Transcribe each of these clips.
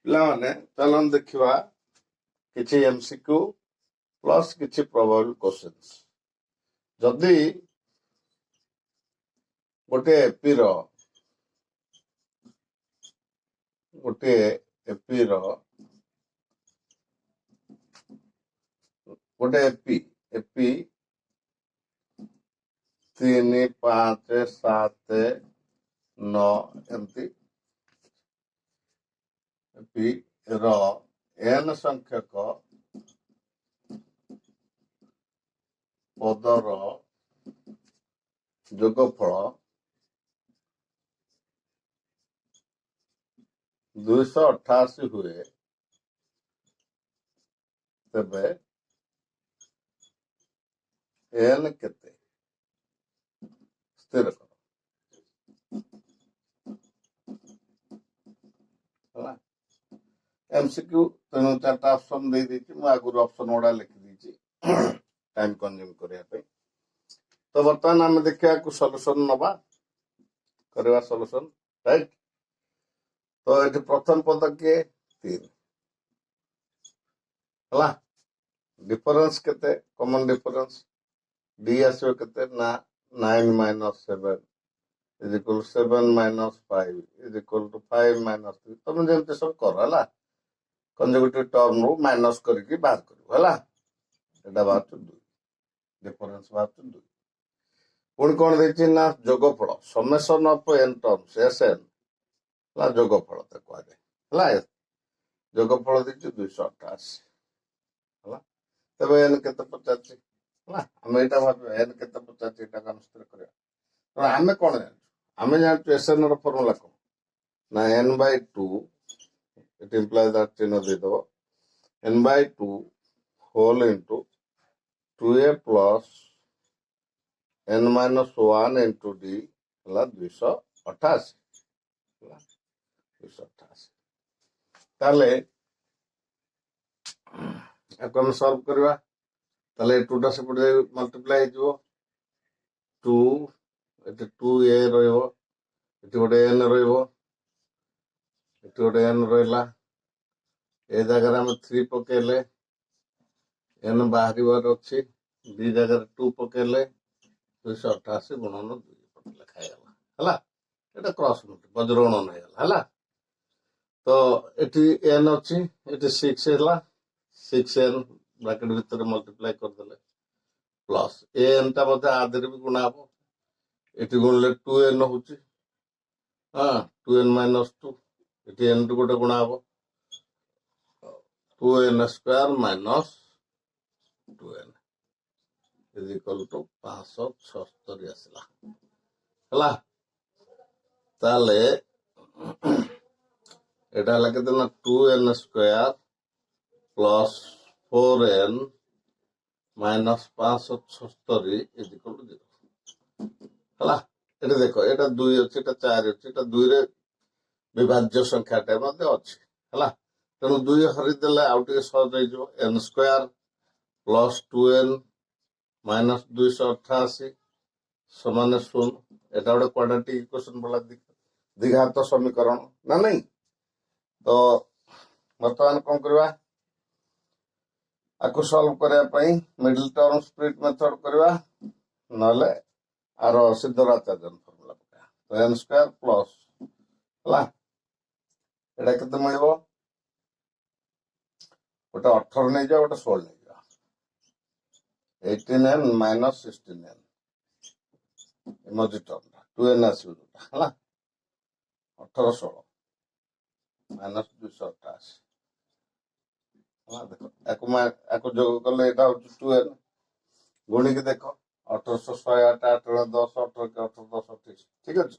ପିଲାମାନେ ଚାଲନ୍ତୁ ଦେଖିବା କିଛି MCQ ପ୍ଲସ୍ କିଛି ପ୍ରୋବାବଲ୍ କ୍ୱେଶ୍ଚନ୍ସ। ଯଦି ଗୋଟିଏ ଏପିର ଗୋଟେ 3, 5, 7, 9 ଏମିତି ଏପି ର n ସଂଖ୍ୟକ ପଦର ଯୋଗଫଳ 288 ହୁଏ, ତେବେ n କେତେ? ସ୍ଥିର କର। ହେଲା, MCQ ତେଣୁ 4ଟା ଅପସନ ଦେଇଦେଇଛି। ମୁଁ ଆଗରୁ ଅପସନ ଗୁଡା ଲେଖିଦେଇଛି ଟାଇମ କନଜ୍ୟୁମ କରିବା ପାଇଁ। ତ ବର୍ତ୍ତମାନ ଆମେ ଦେଖିବାକୁ ସଲ୍ୟୁସନ ନବା, କରିବା ସଲ୍ୟୁସନ, ରାଇଟ। ତ ଏଠି ପ୍ରଥମ ପଦ କିଏ? 3 ହେଲା। ଡିଫରେନ୍ସ କେତେ? କମନ ଡିଫରେନ୍ସ ଡି ଆସିବ କେତେ ନା 9 - 7 is equal to 7 - 5 is equal to 5 - 3। ତମେ ଯେମିତି ସବୁ କର ହେଲା, କନଜୁଗେଟିଭ ଟର୍ମ ରୁ ମାଇନସ କରିକି ବାହାର କରିବ ହେଲା। ଏଟା ବାହାରୁଛି 2, ଡିଫରେନ୍ସ ବାହାରୁଛି 2। ପୁଣି କଣ ଦେଇଛି ନା ଯୋଗଫଳ, ସमेସନ ଅଫ n ଟର୍ମସ SN ହେଲା, ଯୋଗଫଳ ତାକୁ କୁହାଯାଏ ହେଲା। ଯୋଗଫଳ ଦେଇଛି 288 ହେଲା। ତେବେ n କେତେ ପଚାରୁଛି ହେଲା, ଆମେ ଏଇଟା ଭାବିବା n କେତେ ପଚାରୁଛି, ଏଇଟାକୁ ଆମେ ସ୍ଥିର କରିବା। ଆମେ କଣ ଜାଣିଛୁ? ଆମେ ଜାଣିଛୁ SN ର ଫର୍ମୁଲା କଣ ନା n/2, it implies that ଚିହ୍ନ ଦେଇଦବ, n/2 whole into 2a plus n - 1 into d ହେଲା 288 ହେଲା, 288। ତାହେଲେ ଆକୁ ଆମେ ସଲ୍ଭ କରିବା। ତାହେଲେ 2ଟା ସେପଟେ ମଲ୍ଟିପ୍ଲାଏ ହେଇଯିବ, 2 ଏଠି 2a ରହିବ, ଏଠି ଗୋଟେ n ରହିବ, ଏଠି ଗୋଟେ n ରହିଲା। ଏ ଜାଗାରେ ଆମେ 3 ପକେଇଲେ n ବାହାରିବାର ଅଛି, ଦି ଜାଗାରେ 2 ପକେଇଲେ 288 ଗୁଣନ 2 ପଟେ ଲେଖା ହେଇଗଲା ହେଲା। ଏଟା କ୍ରସ୍ ବଜ୍ରଗଣନ ହେଇଗଲା ହେଲା। ତ ଏଠି n ଅଛି, ଏଠି 6 ହେଲା, 6n ବ୍ରାକେଟ ଭିତରେ ମଲ୍ଟିପ୍ଲାଏ କରିଦେଲେ ପ୍ଲସ୍ an ଟା ମଧ୍ୟ ଆଦେହରେ ବି ଗୁଣା ହବ, ଏଠି ଗୁଣିଲେ 2n ହଉଛି, 2n - 2, ଏଠି n ରୁ ଗୋଟେ ଗୁଣା ହବ, 2n² - 2n is equal to 576 ଆସିଲା ହେଲା। ତାହେଲେ ଏଟା ହେଲା କେତେ ନା 2n² plus 4n minus 576 is equal to 0 ହେଲା। ଏଠି ଦେଖ, ଏଟା 2 ଅଛି, ଏଟା 4 ଅଛି, ଏଟା 2 ରେ ବିଭାଜ୍ୟ ସଂଖ୍ୟାଟା ମଧ୍ୟ ଅଛି ହେଲା। ତେଣୁ 2 ହରିଦେଲେ ଆଉ ଟିକେ ସହଜ ହେଇଯିବ, n² plus 2n minus 288 ସମାନ 0। ଏଟା ଗୋଟେ କ୍ୱାଡ୍ରାଟିକ ଇକ୍ୱେସନ ଭଳିଆ ଦ୍ୱିଘାତ ସମୀକରଣ ନା ନାଇଁ। ତ ବର୍ତ୍ତମାନ କଣ କରିବା, ଆକୁ ସଲ୍ଭ କରିବା ପାଇଁ ମିଡଲ ଟର୍ମ ସ୍ପ୍ଲିଟ ମେଥଡ କରିବା, ନହେଲେ ଆର ସିଦ୍ଧରାଚାର୍ଯ୍ୟନ ଫର୍ମୁଲା ପକେଇବା। ତ n² ପ୍ଲସ୍ ହେଲା, ଏଟା କେତେ ମିଳିବ? ଗୋଟେ 18 ନେଇଯିବା, ଗୋଟେ 16 ନେଇଯିବା, 18n minus 16n ମଝି ଟର୍ମଟା 2n ଆସିବ ଯୋଉଟା ହେଲା, 18 16 ମାଇନସ 288 ହେଲା। ଦେଖ ଆକୁ ଯୋଗ କଲେ ଏଟା ହଉଛି 2n, ଗୁଣିକି ଦେଖ 1800 108 8 10 18 18 10 28, ଠିକ ଅଛି।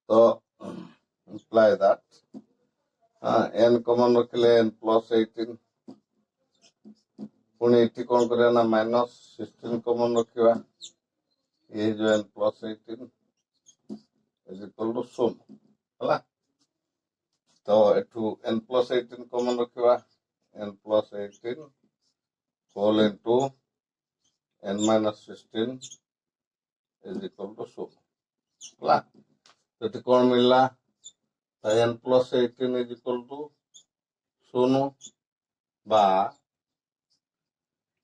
ତ imply that n କମନ ରଖିଲେ n plus 18, ପୁଣି ଏଠି କଣ କରିବା ନା ମାଇନସ 16 କମନ ରଖିବା, ଏ ଯୋଉ n plus 18 is equal to 0 ହେଲା। ତ ଏଠୁ n plus 18 କମନ ରଖିବା, n plus 18 whole into n minus 16 is equal to 0 ହେଲା। ଏଠି କଣ ମିଳିଲା, n plus 18 is equal to শূন্য বা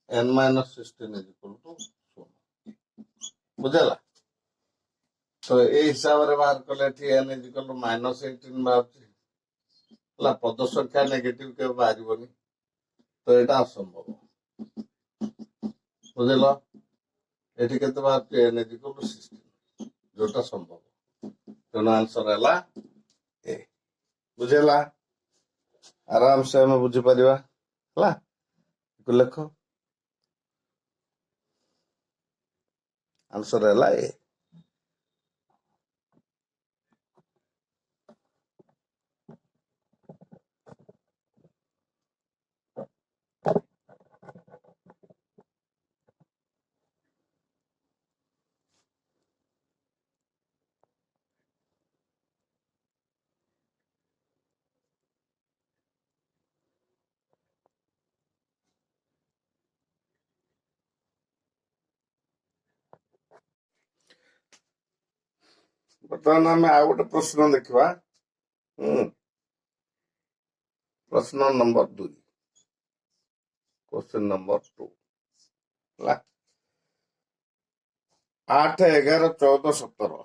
n-16 is equal to শূন্য বুঝলা তো এই হিসাବରେ ବାହାର କଲେ ଏଠି n is equal to -18 ବାହାରୁଛି ହେଲା ପଦ ସଂଖ୍ୟା ନେଗେଟିଭ କେବେ ବାହାରିବନି ତ ଏଇଟା ଅସମ୍ଭବ ବୁଝିଲ ଏଠି କେତେ ବାହାରୁଛି n is equal to 16 ଯୋଉଟା ସମ୍ଭବ ତେଣୁ ଆନ୍ସର ହେଲା ଏ ବୁଝିଲା ଆରାମସେ ଆମେ ବୁଝିପାରିବା ହେଲା ଲେଖ ଆନ୍ସର ହେଲା ଏ ବର୍ତ୍ତମାନ ଆମେ ଆଉ ଗୋଟେ ପ୍ରଶ୍ନ ଦେଖିବା ପ୍ରଶ୍ନ ନମ୍ବର 2 क्वेश्चन नंबर 2 ହେଲା 8 11 14 17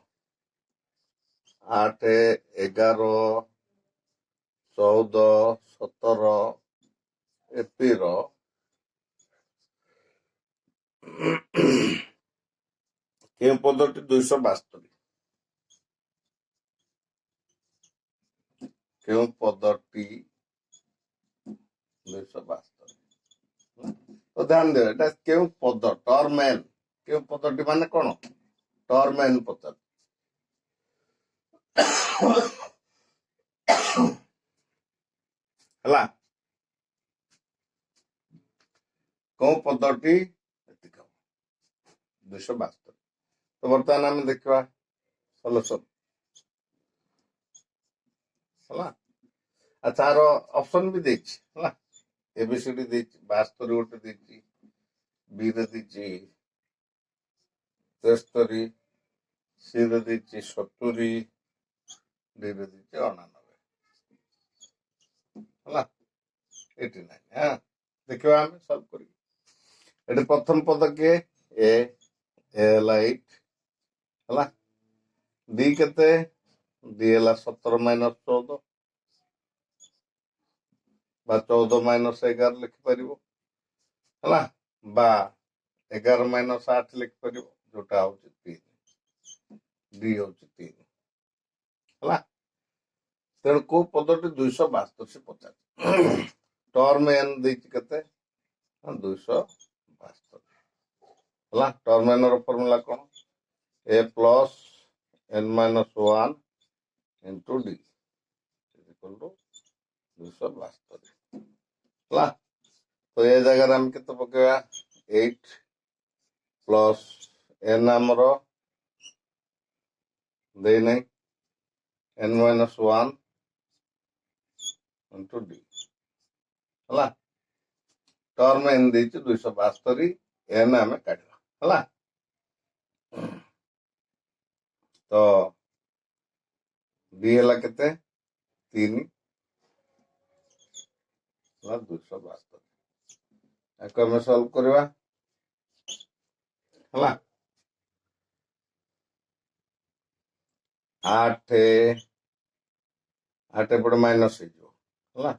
8 11 14 17 ଏପିର କେଉଁ ପଦଟି 272 କେଉଁ ପଦଟି 272 ତ ଧ୍ୟାନ ଦିଅ ଏଟା କେଉଁ ପଦ ଟର୍ମ ଏନ୍ କେଉଁ ପଦଟି ମାନେ କଣ ଟର୍ମ ଏନ୍ ପଚାର ହେଲା କେଉଁ ପଦଟି ଏତିକ 272 ତ ବର୍ତ୍ତମାନ ଆମେ ଦେଖିବା ସଲ୍ୟୁସନ ହେଲା ଆଚ୍ଛା ଆର ଅପସନ ବି ଦେଇଛି ହେଲା एबीसीडी ଦେଇଛି 72 ଗୋଟେ ଦେଇଛି ବି ରେ ଦେଇଛି 73 ସି ରେ ଦେଇଛି 70 ଡି ରେ ଦେଇଛି 99 ହେଲା 89 ହଁ ଦେଖିବା ଆମେ ସଲ୍ଭ କରିକି ଏଠି ପ୍ରଥମ ପଦ କିଏ ଏ ହେଲା 8 ହେଲା ଡି କେତେ ଡି ହେଲା 17 ମାଇନସ 14 বা 14 ମାଇନସ 11 ଲେଖିପାରିବ ହେଲା বা 11 ମାଇନସ 8 ଲେଖିପାରିବ ଯୋଉଟା ହଉଛି 3 ଡି ହଉଛି 3 ହେଲା ତେଣୁ କୋଉ ପଦଟି 272 ସେ ପଚାରେ ଟର୍ମ ଏନ୍ ଦେଇଛି କେତେ 272 ହେଲା ଟର୍ମ ଏନ୍ ର ଫର୍ମୁଲା କଣ ଏ plus n minus 1 into d is equal to 272 ହେଲା ତ ଏ ଜାଗାରେ ଆମେ କେତେ ପକେଇବା 8 ପ୍ଲସ n ଆମର ଦେଇନାହିଁ n minus 1 into d ହେଲା ଟର୍ମ n ଦେଇଛି 272 n ଆମେ କାଢିବା ହେଲା ତ d ହେଲା କେତେ 3 ହେଲା 272 ଆକୁ ଆମେ ସଲ୍ଭ କରିବା ହେଲା 8 ଏପଟେ ମାଇନସ ହେଇଯିବ ହେଲା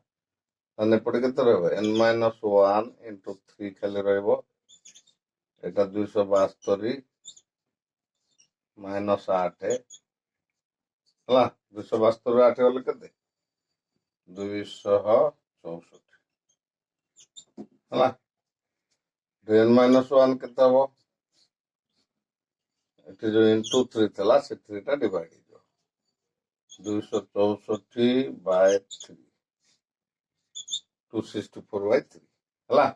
ତାହେଲେ ଏପଟେ କେତେ ରହିବ n minus 1 into 3 ଖାଲି ରହିବ এটা 272 ମାଇନସ 8 ହେଲା 272 8 ଗଲେ କେତେ 264 ହେଲା n minus 1 କେତେ ହବ ଏଠି ଯୋଉ into 3 ଥିଲା ସେ 3 ଟା ଡିଭାଇଡ ହେଇଯିବ 264 by 3 264 by 3 ହେଲା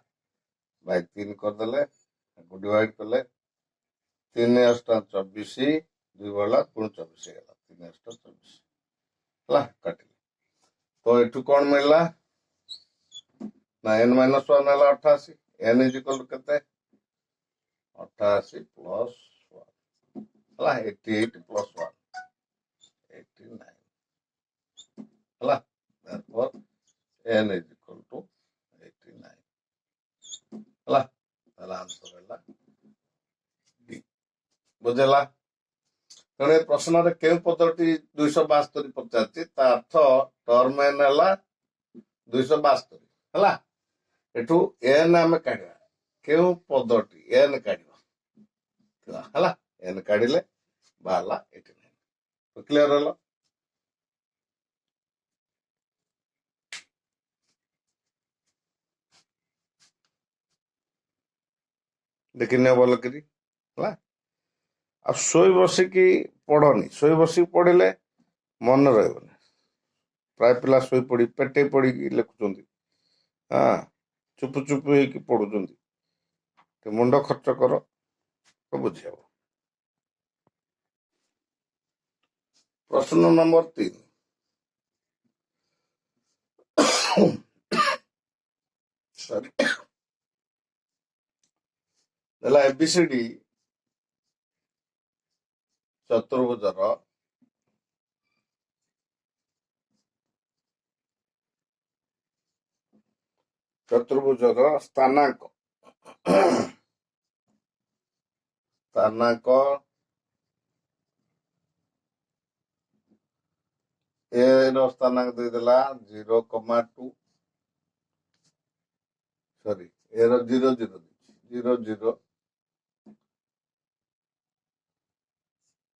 by 3 କରିଦେଲେ डिवाइड कले 3 अष्टा 24 2 वाला 24 ହେଇଗଲା 3 अष्टा 24 ହେଲା କାଟିଲେ ତ ଏଠୁ କଣ ମିଳିଲା ନା n minus 1 ହେଲା 88 n is equal to କେତେ 88 plus 1 ହେଲା 88 plus 1 89 ହେଲା therefore n is equal ବୁଝିଲା। ତେଣୁ ଏ ପ୍ରଶ୍ନରେ କେଉଁ ପଦଟି 272 ପଚାରିଛି, ତା ଅର୍ଥ ଟର୍ମ ଏନ୍ ହେଲା 272 ହେଲା। ଏଠୁ ଏନ୍ ଆମେ କାଢିବା, କେଉଁ ପଦଟି ଏନ୍ କାଢିବା ହେଲା, ଏନ୍ କାଢିଲେ ବାହାରିଲା 89। କ୍ଲିୟର ହେଲା? ଦେଖିନିଅ ଭଲ କରି ହେଲା। ଆଉ ଶୋଇ ବସିକି ପଢନି, ଶୋଇ ବସିକି ପଢିଲେ ମନେ ରହିବନି। ପ୍ରାୟ ପିଲା ଶୋଇ ପଡି ପେଟେଇ ପଡିକି ଲେଖୁଛନ୍ତି, ହଁ, ଚୁପୁ ଚୁପୁ ହେଇକି ପଢୁଛନ୍ତି। ମୁଣ୍ଡ ଖର୍ଚ୍ଚ କର, ବୁଝି ହବ। ପ୍ରଶ୍ନ ନମ୍ବର 3 ସରି ହେଲା ଏବିସିଡି ଚତୁର୍ଭୁଜର ସ୍ଥାନାଙ୍କ ଏ ର ସ୍ଥାନାଙ୍କ ଦେଇଦେଲା 0,2, ସରି ଏ ର 0 0 0 0,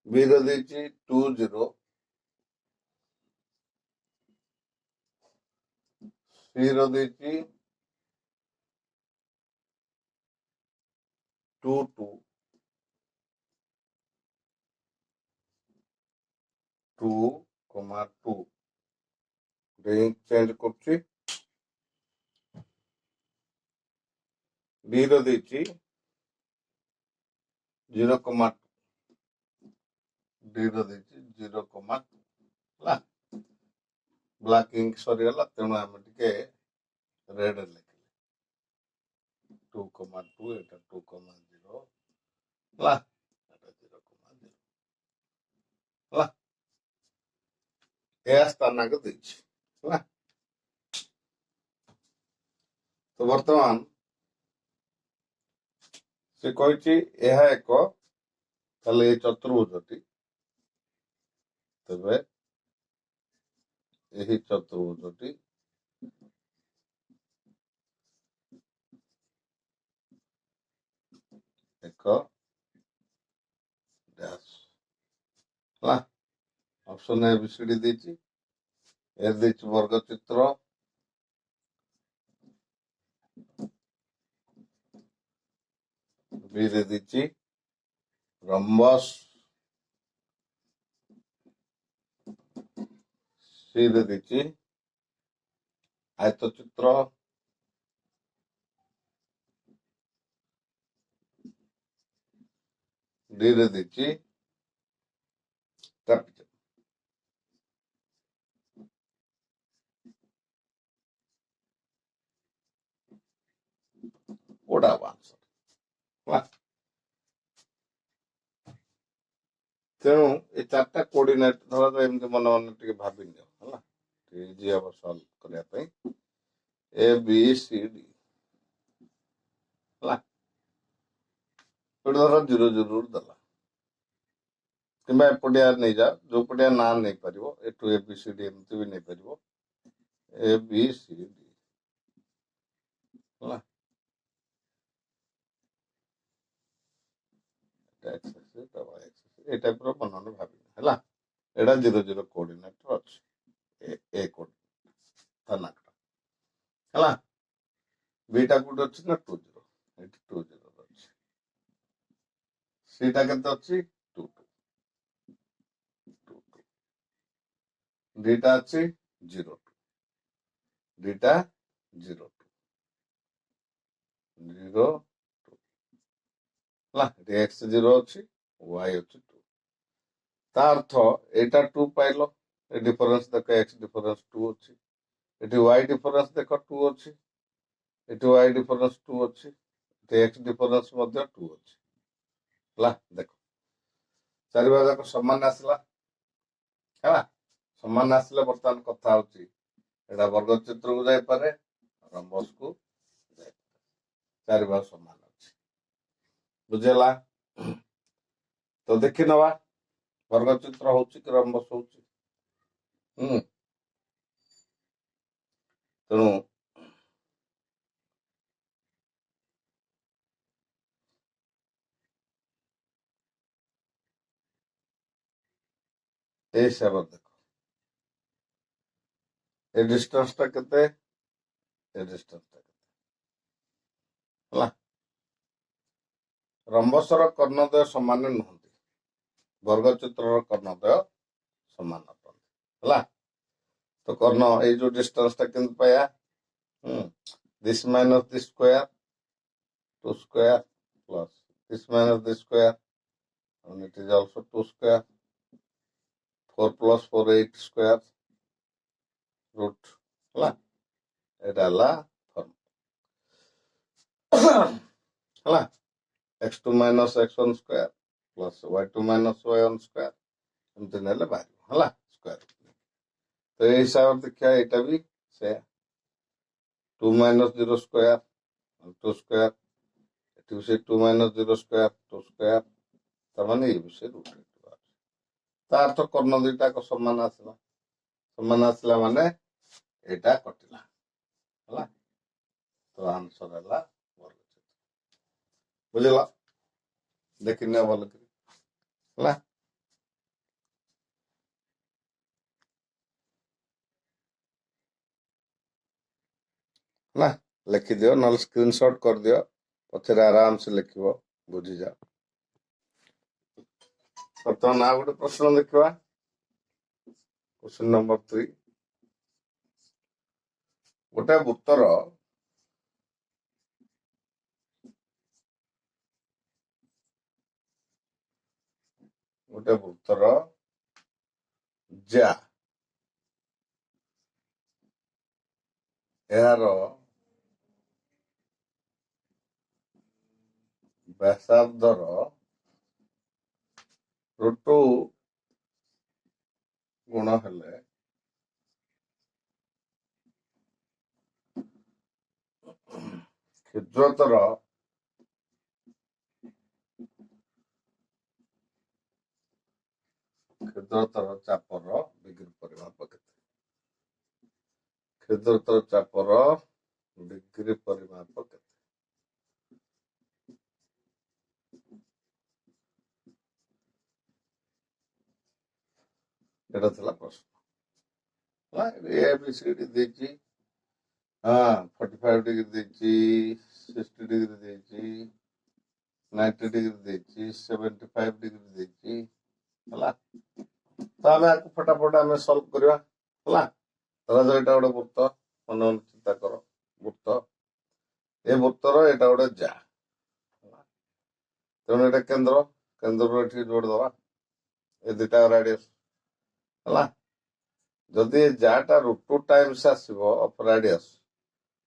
ବି ର ଦେଇଛି 2 0, ସି ର ଦେଇଛି 2 2 2,2 ରେଞ୍ଜ ଚେଞ୍ଜ କରୁଛି। ଡି ର ଦେଇଛି 0,2, ଡି ର ଦେଇଛି 0,2 ହେଲା। ବ୍ଲାକ୍ ଇଙ୍କ ସରିଗଲା, ତେଣୁ ଆମେ ଟିକେ ରେଡ୍ ଲେଖିଲେ 2,2, ଏଟା 2,0 ହେଲା, ଏଟା 0,0 ହେଲା। ଏହା ସ୍ଥାନାଙ୍କ ଦେଇଛି ହେଲା। ତ ବର୍ତ୍ତମାନ ସେ କହିଛି ଏହା ଏକ, ତାହେଲେ ଏ ଚତୁର୍ଭୁଜଟି, ତେବେ ଏହି ଚତୁର୍ଭୁଜଟି ଏକ ଡ୍ୟାଶ ହେଲା। ଅପସନ ଏ ବି ସି ଡି ଦେଇଛି, ଏ ଦେଇଛି ବର୍ଗଚିତ୍ର, ବି ରେ ଦେଇଛି ରମ୍ବସ୍, ସି ରେ ଦେଇଛି ଆୟତଚିତ୍ର, ଡି ରେ ଦେଇଛି ଟ୍ରାପିଜମ୍। କୋଉଟା ହବ ଆନ୍ସର ହେଲା। ତେଣୁ ଏ 4ଟା କୋଅର୍ଡିନେଟ୍ ଧର ଏମିତି ମନେ ମନେ ଟିକେ ଭାବିନିଅ ହେଲା, ଟିକେ ଇଜି ହବ ସଲ୍ଭ କରିବା ପାଇଁ। ଏ ବି ସି ଡି ହେଲା, ଧର 0 0 ଦେଲା, କିମ୍ବା ଏପଟିଆ ନେଇଯାଅ, ଯୋଉ ପଟିଆ ନା ନେଇପାରିବ, ଏଠୁ ଏ ବି ସି ଡି ଏମିତି ବି ନେଇପାରିବ, ଏ ବି ସି ଡି ହେଲା। এই ଟାଇପର ମନେ ମନେ ଭାବିବ ହେଲା। ଏଇଟା 0 0 କୋଅର୍ଡିନେଟ୍ ଅଛି, ଏ କୋଅର୍ଡିନେଟ୍ ହେଲା। ବିଟା କୋଉଠି ଅଛି ନା 2 0, ଏଠି 2 0 ଅଛି। ସିଟା କେତେ ଅଛି 2 2 2 2, ଡିଟା ଅଛି 0 2, ଡିଟା 0 2 0 2 ହେଲା। ଏକ୍ସ 0 ଅଛି, ୱାଇ ଅଛି 2, ତା ଅର୍ଥ ଏଇଟା 2 ପାଇଲ, ଏ ଡିଫରେନ୍ସ ଦେଖ, ଏକ୍ସ ଡିଫରେନ୍ସ 2 ଅଛି, ଏଠି ୱାଇ ଡିଫରେନ୍ସ ଦେଖ 2 ଅଛି, ଏଠି ୱାଇ ଡିଫରେନ୍ସ 2 ଅଛି, ଏଠି ଏକ୍ସ ଡିଫରେନ୍ସ ମଧ୍ୟ 2 ଅଛି ହେଲା। ଦେଖ ଚାରି ଭାଗ ଯାକ ସମାନ ଆସିଲା ହେଲା। ସମାନ ଆସିଲେ ବର୍ତ୍ତମାନ କଥା ହଉଛି ଏଇଟା ବର୍ଗଚିତ୍ରକୁ ଯାଇପାରେ, ରମ୍ବସକୁ ଯାଇପାରେ, ଚାରି ଭାଗ ସମାନ ଅଛି, ବୁଝିଲା। तो देखि नवा वर्गचित्र होउची कि रंबस होउची। तेणु ए हिसाब देख ए डिस्टेंस टा केते ए डिस्टेंस टा केते हला रंबसर कर्णद्वय समान नुहंती वर्गचित्र कर्णद्वय समान अटंती हला तो कर्ण ए जो डिस्टेंस टा केंत पाया this minus this square 2 square plus this minus this square and it is also 2 square 4 plus 4 8 square root हला एटा हला फॉर्म हला x2 minus x1 square plus y2 minus y1 square एमती नेले बाहर हला स्क्वायर तो ये हिसाब देखिया एटा भी से 2 minus 0 square 2 square एटी से 2 minus 0 square 2 square तमाने ये भी से रूट तार तो कर्ण दुईटा को समान आसला माने एटा कटिला हला तो आंसर हला वर्गचित्र बुझला देखिने भल करी हला हला लिखि दियो नल स्क्रीनशॉट कर दियो पछरे आराम से लिखिबो बुझी जा वर्तमान आ गोटे प्रश्न देखिबा क्वेश्चन नंबर 3 गोटे वृत्तर जा यार व्यासार्धर √2 गुण हेले क्षुद्रतर चापर डिग्री परिमाप केते क्षुद्रतर चापर डिग्री परिमाप केते एटा थला प्रश्न ए बी सी डी देची 45 डिग्री देची 60 डिग्री देची 90 डिग्री देची 75 डिग्री देची हला तो आमे आको फटाफट आमे सॉल्व करबा हला तरा जो एटा गोटे वृत्त मन मन चिंता कर वृत्त ए वृत्तर एटा गोटे जा तेणु एटा केंद्र केंद्र एठी जोड़ दवा ए दुटा रेडियस हला जदि जाटा √2 टाइम्स आसीबो ऑफ रेडियस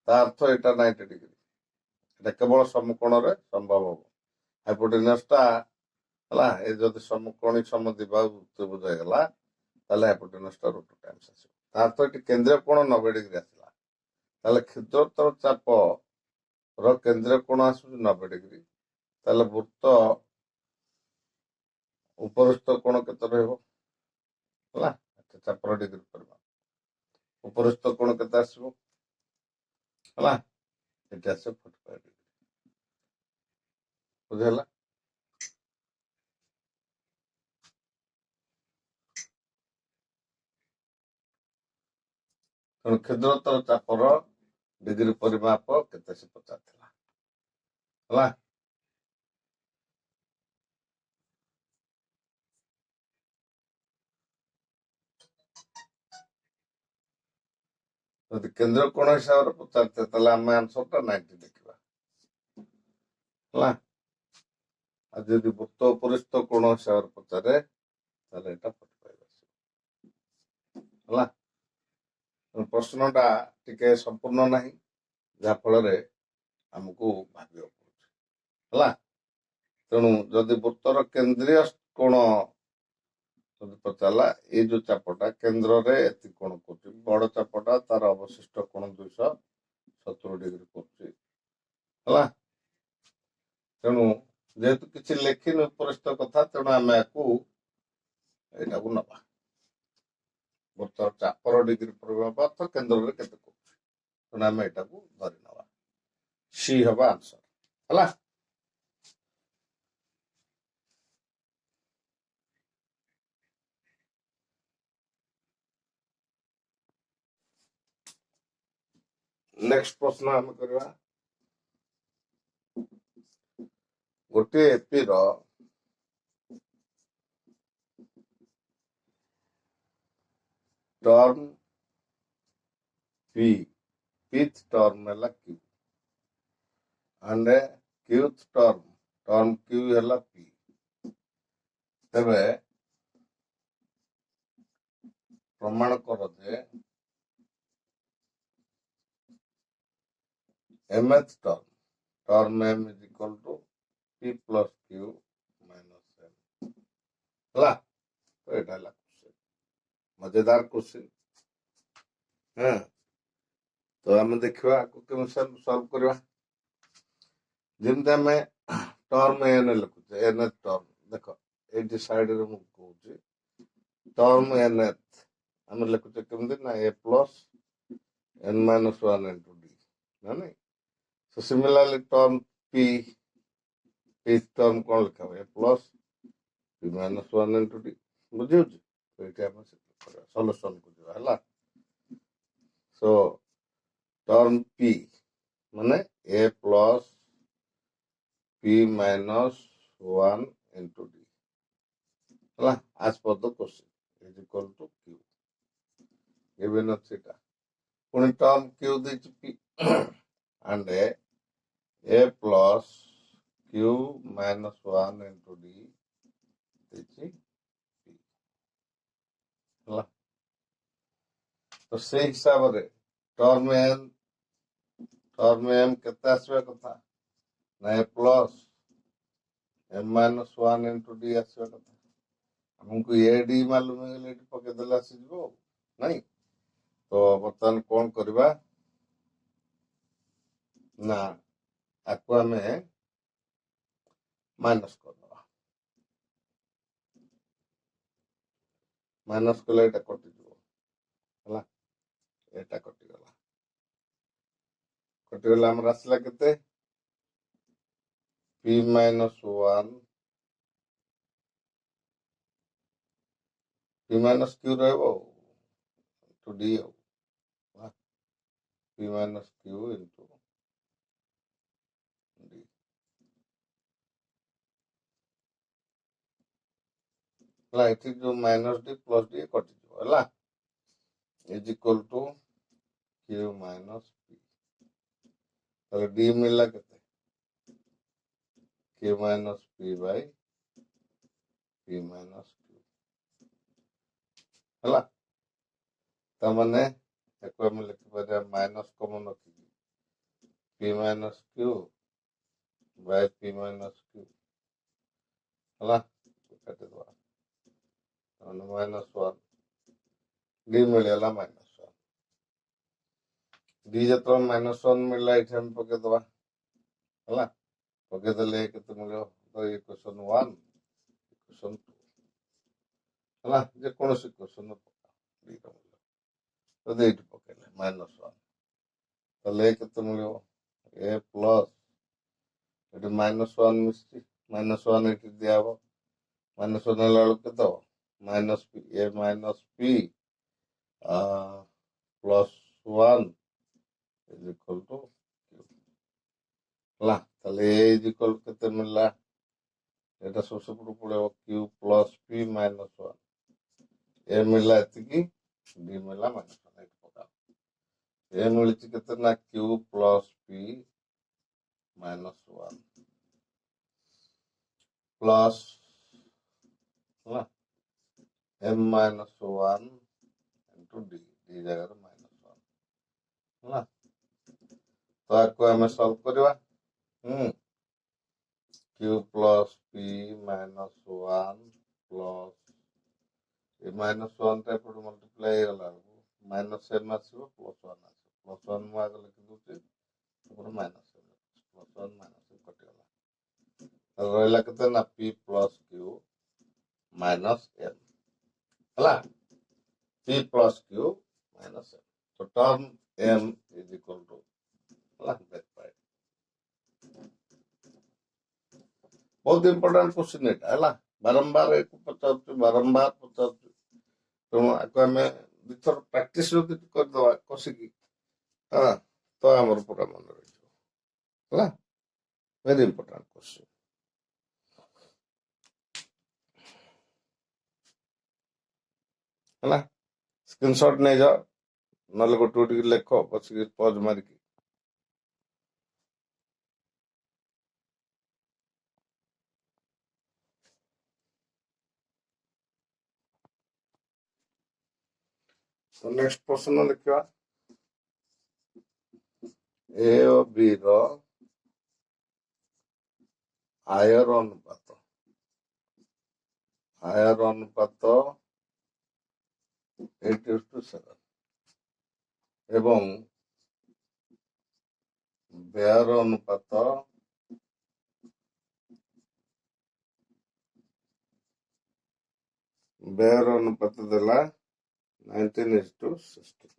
ता अर्थ एटा 90 डिग्री एटा केवल समकोण रे संभव हो हाइपोटेनस टा हला ए जदि समकोणी समद्विबाहु त्रिभुज हेगला ताले हाइपोटेनस टा √2 टाइम्स आसीबो ता अर्थ एटी केंद्रीय कोण 90 डिग्री आसीला ताले क्षुद्रतर चाप रो केंद्रीय कोण आसु 90 डिग्री ताले वृत्त उपरिस्थ कोण केते रहबो हला चापर डिग्री परिमाण उपरिस्थ कोण केते आसीबो हला एटा से 45 डिग्री बुझला तेणु क्षुद्रतर चापर डिग्री परिमाप केते से पचारथिला हला जदि केंद्र कोण हिसाब रे पचारथे ताले आमे आंसर टा 90 देखिबा हला आ जदि वृत्त उपरिस्थ कोण हिसाब रे पचारे ताले एटा 45 हला प्रश्नटा टिके संपूर्ण नहीं जहा फल आमको भाविया पड़ा तेणु जदि वृत्तर केंद्रीय कोण पचारा ये जो चापटा केंद्र रे एति कोण कर बड़ चापटा तार अवशिष्ट कोण 270 डिग्री कर तेणु ଯେହେତୁ କିଛି ଲେଖିନି ଉପରିସ୍ଥ କଥା ତେଣୁ ଆମେ ୟାକୁ ଏଇଟାକୁ ନବା। ବର୍ତ୍ତମାନ ଚାପର ଡିଗ୍ରୀ ପରିମାପ ଅର୍ଥ କେନ୍ଦ୍ରରେ କେତେ କରୁଛି, ତେଣୁ ଆମେ ଏଇଟାକୁ ଧରି ନବା। ସି ହବା ଆନ୍ସର ହେଲା। ନେକ୍ସଟ ପ୍ରଶ୍ନ ଆମେ କରିବା। ଗୋଟିଏ ଏପିର ଟର୍ମ pth ଟର୍ମ ହେଲା q and qth term q ହେଲା p। ତେବେ ପ୍ରମାଣ କର ଯେ mth term m is equal to p plus q minus m ହେଲା। ତ ଏଇଟା ହେଲା କ୍ୱେଶ୍ଚନ, ମଜେଦାର କ୍ୱେଶ୍ଚନ। ହଁ, ତ ଆମେ ଦେଖିବା ଆକୁ କେମିତି ସଲ୍ଭ କରିବା। ଯେମିତି ଆମେ ଟର୍ମ n ଲେଖୁଛେ, nth ଟର୍ମ ଦେଖ ଏଇଠି ସାଇଡରେ ମୁଁ କହୁଛି ଟର୍ମ nth ଆମେ ଲେଖୁଛେ କେମିତି ନା a plus n minus 1 into d, ନା ନାଇଁ। So similarly term p term କଣ ଲେଖା ହବ, a plus p minus 1 into d, ବୁଝିହଉଛି। ଏଇଠି ଆମେ ସଲ୍ୟୁସନ କୁ ଯିବା ହେଲା। So term p ମାନେ a plus p minus 1 into d ହେଲା, as per the question is equal to q, given ଅଛି ଏଟା। ପୁଣି term q ଦେଇଛି p and a plus q minus 1 into d ଦେଇଛି p ହେଲା। ତ ସେଇ ହିସାବରେ ଟର୍ମ m କେତେ ଆସିବା କଥା ନା a plus m minus 1 into d ଆସିବା କଥା। ଆମକୁ a d ମାଲୁମ ହେଇଗଲେ ଏଠି ପକେଇଦେଲେ ଆସିଯିବ ଆଉ, ନାଇଁ। ତ ବର୍ତ୍ତମାନ କଣ କରିବା ନା ଆକୁ ଆମେ ମାଇନସ୍ କରିଦେବା। ମାଇନସ୍ କଲେ ଏଇଟା କଟିଯିବ ହେଲା, ଏଇଟା କଟିଗଲା। ଆମର ଆସିଲା କେତେ p minus 1 p minus q ରହିବ to d ଆଉ p minus q into d ହେଲା। ଏଠି ଯୋଉ ମାଇନସ୍ d ପ୍ଲସ୍ d କଟିଯିବ ହେଲା, is equal two q minus p। ତାହେଲେ d ମିଳିଲା କେତେ q minus p by p minus q ହେଲା। ତାମାନେ ତାକୁ ଆମେ ଲେଖିପାରିବା ମାଇନସ୍ କମନ୍ ରଖିକି p minus q by p minus q ହେଲା, କାଟିଦେବା। ତାମାନେ ମାଇନସ୍ 1 d ମିଳିଗଲା ମାଇନସ୍ 1 d। ଯେତେବେଳେ ମାଇନସ୍ 1 ମିଳିଲା ଏଠି ଆମେ ପକେଇଦବା ହେଲା। ପକେଇଦେଲେ କେତେ ମିଳିବ, ଇକ୍ୱେସନ୍ 1 ଇକ୍ୱେସନ୍ 2 ହେଲା। ଯେକୌଣସି ଇକ୍ୱେସନ୍ ପକା ଦିଟା ମିଳିବ। ଯଦି ଏଇଠି ପକେଇଲେ ମାଇନସ୍ 1 ତାହେଲେ କେତେ ମିଳିବ a ପ୍ଲସ୍ ଏଠି ମାଇନସ୍ 1 ମିଶିଛି, ମାଇନସ୍ 1 ଏଠି ଦିଆହବ, ମାଇନସ୍ 1 ହେଲା ବେଳକୁ କେତେ ହବ minus p, a minus p plus 1 is equal to q ହେଲା। ତାହେଲେ a is equal to କେତେ ମିଳିଲା, এটা ସବୁ ସେପଟକୁ ପଳେଇବ q plus p minus 1, a ମିଳିଲା ଏତିକି, d ମିଳିଲା ମାଇନସ୍ 1। ଏଠି ପକା a ମିଳିଛି କେତେ ନା q plus p minus 1 plus ହେଲା m minus 1 into d, d ଜାଗାରେ ମାଇନସ୍ 1 ହେଲା। ତ ଆକୁ ଆମେ ସଲ୍ଭ କରିବା। q plus p minus 1 plus a minus 1 ଟା ଏପଟେ ମଲ୍ଟିପ୍ଲାଏ ହେଇଗଲା ବେଳକୁ ମାଇନସ୍ m ଆସିବ, ପ୍ଲସ୍ 1 ଆସିବ। ପ୍ଲସ୍ 1 ମୁଁ ଆଗ ଲେଖିଦେଉଛି, ଏପଟେ minus m, plus 1 minus m କଟିଗଲା। ରହିଲା କେତେ ନା p plus q minus n ହେଲା p plus q minus n so term m is equal to ହେଲା that part ବହୁତ ଇମ୍ପୋର୍ଟାଣ୍ଟ କ୍ୱେଶ୍ଚିନ୍ ଏଇଟା ହେଲା ବାରମ୍ବାର ଏକୁ ପଚାରୁଛୁ ବାରମ୍ବାର ପଚାରୁଛୁ ତେଣୁ ଆକୁ ଆମେ ଦୁଇଥର ପ୍ରାକ୍ଟିସ୍ ଯଦି କରିଦେବା କଷିକି ହଁ ତ ଆମର ପୁରା ମନେ ରହିଯିବ ହେଲା ଭେରି ଇମ୍ପୋର୍ଟାଣ୍ଟ କ୍ୱେଶ୍ଚିନ୍ ହେଲା ସ୍କ୍ରିନଶଟ୍ ନେଇଯାଅ ନହେଲେ ଗୋଟେ ଟିକେ ଲେଖ ବସିକି ପଜ୍ ମାରିକି ତ ନେକ୍ସଟ ପ୍ରଶ୍ନ ଦେଖିବା ଏ ଓ ବି ର ଆୟର ଅନୁପାତ 8:7 ଏବଂ ବ୍ୟୟର ଅନୁପାତ ଦେଲା 19:16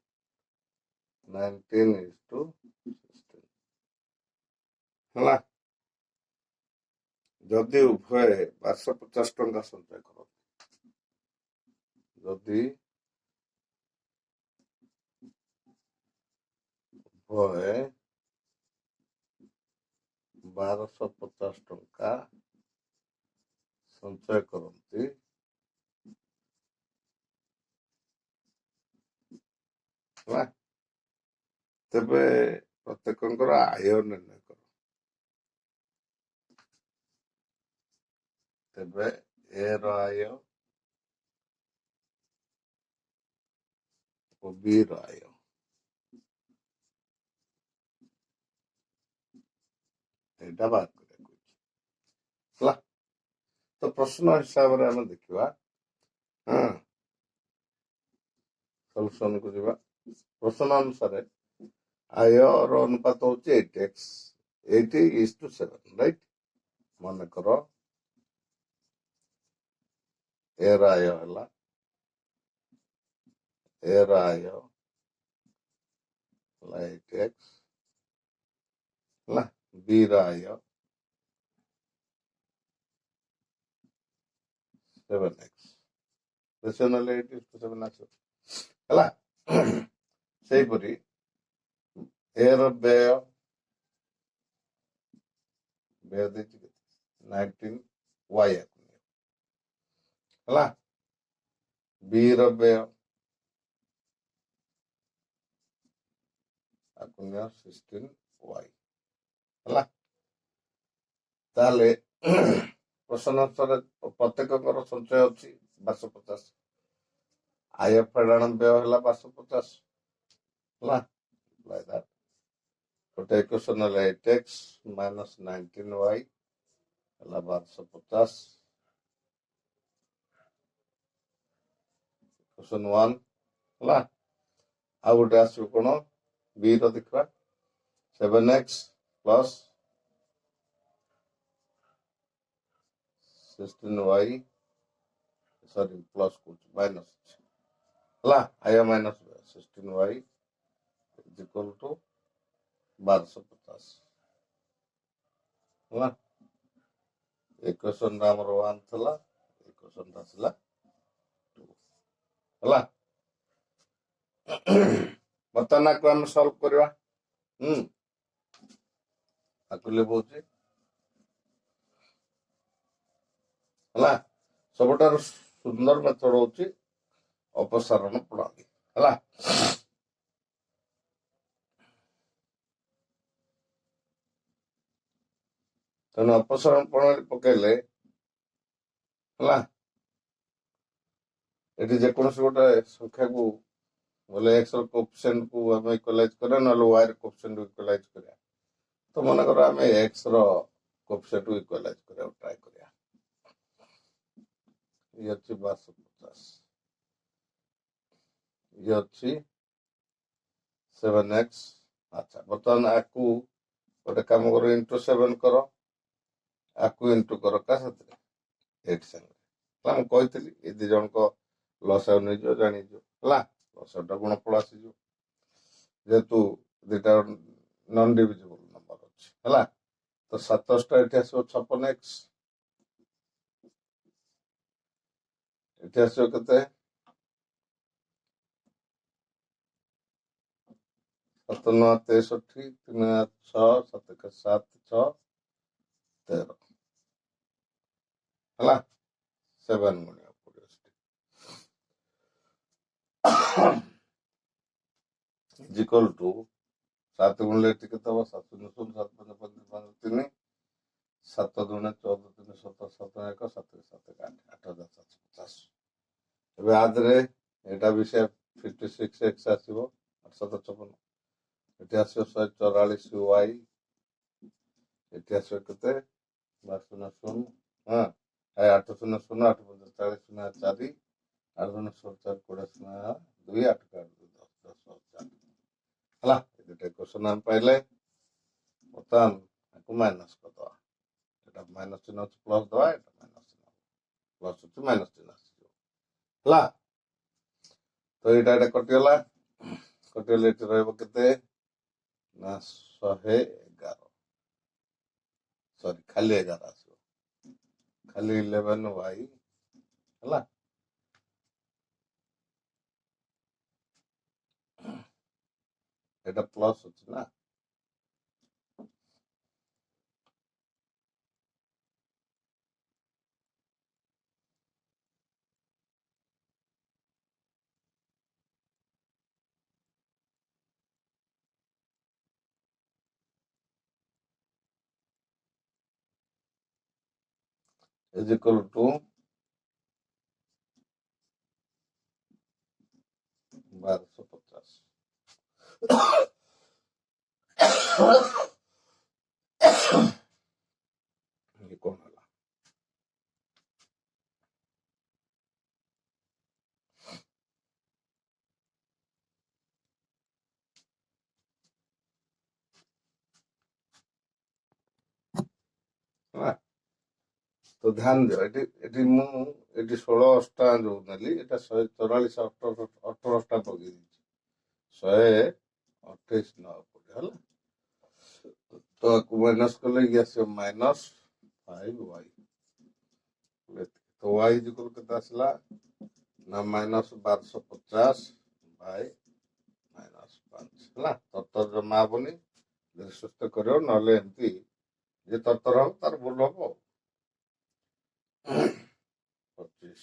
ହେଲା ଯଦି ଉଭୟ 1250 ଟଙ୍କା ସଞ୍ଚୟ କରନ୍ତି ଯଦି ଉଭୟ 1250 ଟଙ୍କା ସଞ୍ଚୟ କରନ୍ତି ହେଲା ତେବେ ପ୍ରତ୍ୟେକଙ୍କର ଆୟ ନିର୍ଣ୍ଣୟ କର ତେବେ ଏ ର ଆୟ ଓ ବି ର ଆୟ ଏଇଟା ବାହାର କରିବାକୁ ହେଲା ତ ପ୍ରଶ୍ନ ହିସାବରେ ଆମେ ଦେଖିବା ହଁ ସଲ୍ୟୁସନ୍ କୁ ଯିବା ପ୍ରଶ୍ନ ଅନୁସାରେ ଆୟର ଅନୁପାତ ହଉଛି 8x 80:7 ରାଇଟ୍ ମନେକର ଏ ର ଆୟ ହେଲା ଏ ର ଆୟ ହେଲା 8x ହେଲା ବି ର ଆୟ 7x ନହେଲେ 8:7 ଆସିବ ହେଲା ସେଇପରି ଏ ର ବ୍ୟୟ ଦେଇଛି 19y ହେଲା ବି ର ବ୍ୟୟ ଆକୁ ନିଅ 16y ହେଲା ତାହେଲେ ପ୍ରଶ୍ନ ଅନୁସାରେ ପ୍ରତ୍ୟେକଙ୍କର ସଞ୍ଚୟ ଅଛି 1250 ଆୟ ଫେଡ଼ାଣ ବ୍ୟୟ ହେଲା 1250 ହେଲା ଗୋଟେ ଇକ୍ୱେସନ୍ ହେଲା 8x ମାଇନସ୍ 19y ହେଲା 1250 ଇକ୍ୱେସନ୍ 1 ହେଲା ଆଉ ଗୋଟେ ଆସିବ କ'ଣ ବି ର ଦେଖିବା 7x ପ୍ଲସ୍ 16y ସରି ପ୍ଲସ୍ କହୁଛି ମାଇନସ୍ ହେଲା ଆୟ minus 16y is equal to 1250 ହେଲା ଇକ୍ୱେସନ୍ ଆମର 1 ଥିଲା ଇକ୍ୱେସନ୍ ଆସିଲା 2 ହେଲା ବର୍ତ୍ତମାନ ଆକୁ ଆମେ ସଲ୍ଭ କରିବା ଆକୁ ଲେଖୁଛି ହେଲା ସବୁଠାରୁ ସୁନ୍ଦର ମେଥଡ ହଉଛି ଅପସାରଣ ପ୍ରଣାଳୀ ହେଲା ତେଣୁ ଅପସାରଣ ପ୍ରଣାଳୀ ପକେଇଲେ ହେଲା ଏଠି ଯେକୌଣସି ଗୋଟେ ସଂଖ୍ୟାକୁ ବୋଲେ x ର କୋଏଫିସିଏଣ୍ଟ କୁ ଆମେ ଇକ୍ୱାଲାଇଜ କରିବା ନହେଲେ y ର କୋଏଫିସିଏଣ୍ଟ କୁ ଇକ୍ୱାଲାଇଜ କରିବା ତ ମନେକର ଆମେ x ର କୋଏଫିସିଏଣ୍ଟ କୁ ଇକ୍ୱାଲାଇଜ କରିବାକୁ ଟ୍ରାଏ କରିବା ଇଏ ଅଛି 1250 ଇଏ ଅଛି 7x ଆଚ୍ଛା ବର୍ତ୍ତମାନ ଆକୁ ଗୋଟେ କାମ କର ଇଣ୍ଟୁ 7 କର ଆକୁ ଇଣ୍ଟୁ କର କା ସାଥିରେ 8 ସାଙ୍ଗରେ ହେଲା। ମୁଁ କହିଥିଲି ଏ ଦି ଜଣଙ୍କ ଲସାଗୁ ନେଇଯିବ ଜାଣିଯିବ ହେଲା। ଲସାଗୁଟା ଗୁଣଫଳ ଆସିଯିବ ଯେହେତୁ ଦିଟା ନନ୍ ଡିଭିଜିବଲ ନମ୍ବର ଅଛି ହେଲା। ତ 27ଟା ଏଠି ଆସିବ 56x, ଏଠି ଆସିବ କେତେ 7 9 63, 3 6 7 7 6 13 ହେଲା। 7 ଗୁଣିବାକୁ ପଡିବ ସେଠି ଇଜିକାଲ ଟୁ 7 ଗୁଣିଲେ ଏଠି କେତେ ହବ 7 0 0 7 5 5 5 3 7 2 14 3 17 7 1 7 7 8 8750। ଏବେ ଆଦରେ ଏଇଟା ବି ସେ 56x ଆସିବ 856, ଏଠି ଆସିବ 144y, ଏଠି ଆସିବ କେତେ 12 0 ହଁ 8 0 0 8 5 40 0 4 8 2 16 4 20 0 2 8 4 2 10 10 4 ହେଲା। ଏଟା କ୍ୱେଶ୍ଚନ ଆମେ ପାଇଲେ ବର୍ତ୍ତମାନ ତାକୁ ମାଇନସ୍ କରିଦେବା। এটা ମାଇନସ୍ ଚିହ୍ନ ଅଛି ପ୍ଲସ୍ ଦେବା, ଏଟା ମାଇନସ୍ ଚିହ୍ନ ପ୍ଲସ୍ ଅଛି ମାଇନସ୍ ଚିହ୍ନ ଆସିଯିବ ହେଲା। ତ ଏଇଟା କଟିଗଲା, କଟିଗଲେ ଏଠି ରହିବ କେତେ ନା 111, ସରି ଖାଲି 11 ଆସିବ, ଖାଲି 11y ହେଲା। এটা প্লাস হচ্ছে না, is equal to 1250। ये कौन होला ହେଲା। তো ଧ୍ୟାନ ଦିଅ ଏଠି ଏଠି ମୁଁ ଏଠି 16ଟା ଯୋଉ ନେଲି ଏଟା 144 18ଟା ପକେଇ ଦେଇଛି, 128 ନେବାକୁ ପଡିବ ହେଲା। ତ ଆକୁ ମାଇନସ୍ କଲେ ଇଏ ଆସିବ -5y, ତ y ଇକ୍ୱାଲ୍ କେତେ ଆସିଲା ନା -1250 ବାଇ -5 ହେଲା। ତରତର ଜମା ହବନି, ସୁସ୍ଥ କରିବ, ନହେଲେ ଏମିତି ଯେ ତରତର ହବ ତାର ଭୁଲ ହବ। 25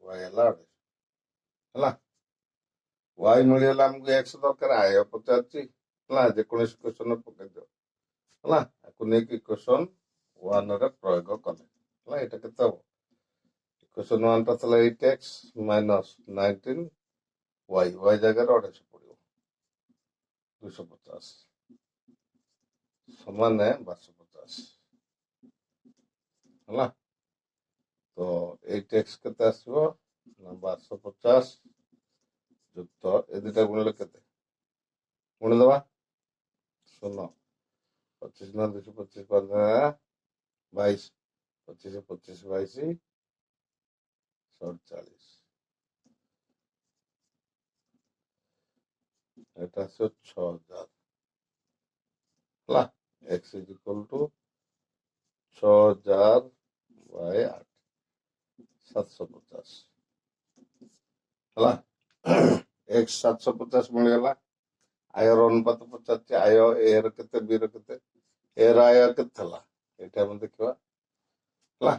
y ହେଲା 28 ହେଲା। y ମିଳିଗଲା ଆମକୁ x ଦରକାର, ଆୟ ପଚାରୁଛି ହେଲା। ଯେକୌଣସି କ୍ୱେଶ୍ଚନ ପକେଇଦିଅ ହେଲା, ଆକୁ ନେଇକି କ୍ୱେଶ୍ଚନ 1ରେ ପ୍ରୟୋଗ କଲେ ହେଲା। ଏଇଟା କେତେ ହବ, କ୍ୱେଶ୍ଚନ 1ଟା ଥିଲା 8x ମାଇନସ୍ 19y, y ଜାଗାରେ 28 ପଡିବ, 250 ସମାନ 1250 ହେଲା। ତ 8x କେତେ ଆସିବ ନା 1250 ଯୁକ୍ତ ଏ ଦୁଇଟା ଗୁଣିଲେ କେତେ ଗୁଣିଦେବା 0 25 9 225 22 25 25 22 47, এটা আসছে 6000 ହେଲା। x is equal to 6000 by 8 750 ହେଲା। x 750 ମିଳିଗଲା। ଆୟର ଅନୁପାତ ପଚାରିଛି, ଆୟ ଏ ର କେତେ ବି ର କେତେ, ଏ ର ଆୟ କେତେ ଥିଲା ଏଇଟା ଆମେ ଦେଖିବା ହେଲା।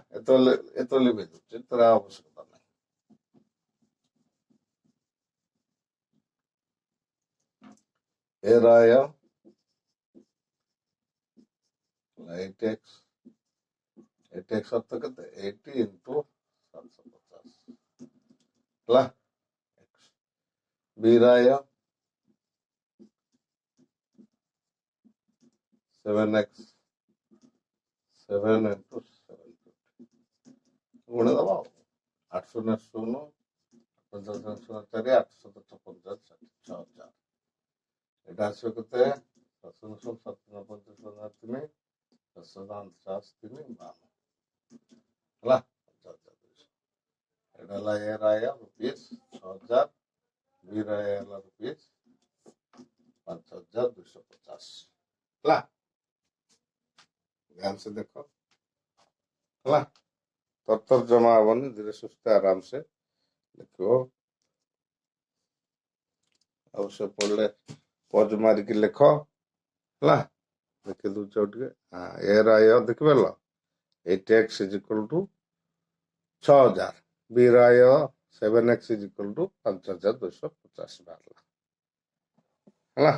ଏତ ଲିଭେଇ ଦଉଛି, ତାର ଆବଶ୍ୟକତା ନାହିଁ। ଏ ର ଆୟ 8x, 8x ଅର୍ଥ କେତେ 80 into 750 ହେଲା। ବି ର ଆୟ 7x, 7 into 750 ଗୁଣିଦେବା ଆଉ 8 0 0 50 4 856 6000, এটা আসবে কেতে 7 7 50 ତିନି 10,39 52 ହେଲା। ଏଇଟା ହେଲା ଏ ରାୟ ରୁପିସ୍ 6,000, ବି ରାୟ ହେଲା ରୁପିସ୍ 5,250 ହେଲା। ध्यान से देखो ହେଲା। ତରତର ଜମା ହବନି, ଧୀରେ ସୁସ୍ଥେ ଆରାମ ସେ ଲେଖିବ। ଆଉ ସେ ପଢିଲେ ପଜ ମାରିକି ଲେଖ ହେଲା। ଦେଖି ଦଉଛ ଟିକେ, ଏ ରାୟ ଦେଖିପାରିଲ, eight x is equal to 6,000, B ରାୟ 7x ଇଜ ଇକ୍ୱାଲ ଟୁ 5,250 ବାହାରିଲା ହେଲା।